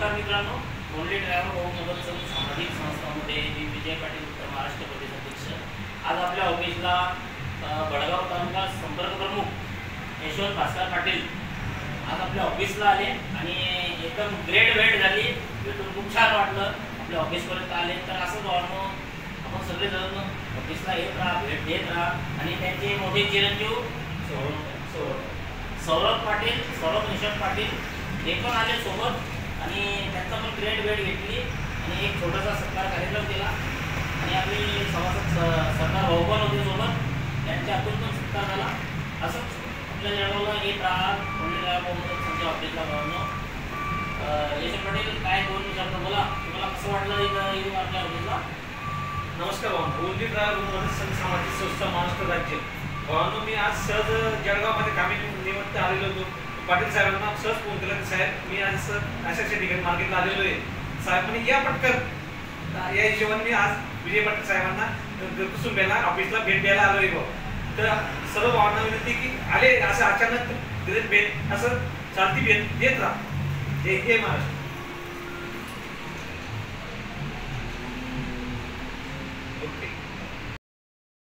नमस्कार मित्रांनो, only driver भाऊ मदत संघ सामाजिक संस्थांमध्ये मी विजय पाटील उत्तर महाराष्ट्र प्रदेश अध्यक्ष। आज आपल्या ऑफिसला बडगाव तालुका संपर्क प्रमुख यशवंत भास्कर पाटील आज आपल्या ऑफिसला आले आणि एकदम ग्रेट भेट झाली। भेटून खूप छान वाटलं। आपल्या ऑफिसपर्यंत आले तर असंच वाटलं आपण सगळेजण ऑफिसला येत राहा, भेट देत राहा। आणि त्यांचे मोठे चिरंजीव सौरभ पाटील, सौरभ यशवंत पाटील हे पण आले सोबत आणि त्यांचा पण ग्रेट भेट घेतली आणि एक छोटासा सत्कार कार्यक्रम केला आणि आपली सभासद सरदार भाऊ पण होते सोबत, त्यांच्या हातून पण सत्कार झाला। असंच आपल्या जळगावला येत राहा। संजय ऑफिसला भावनो यशवंत पाटील काय दोन शब्द बोला, तुम्हाला कसं वाटलं इथं येऊन आपल्या ऑफिसला? नमस्कार भाऊ, ओनली ड्रायव्हर सामाजिक संस्था महाराष्ट्र राज्य भावांनो, मी आज सहज जळगावमध्ये कामी निमित्त आलेलो होतो। पाटील साहेबांना सहज फोन केला की साहेब मी आज अशा ठिकाणी मार्केटला आलेलो आहे, साहेबांनी या पटकन। या हिशोबाने मी आज विजय पाटील साहेबांना कुसुंबेला ऑफिसला भेट द्यायला आलो आहे। तर सर्व भावांना विनंती की आले असं अचानक भेट असं चालती भेट देत राहा। जय महाराष्ट्र।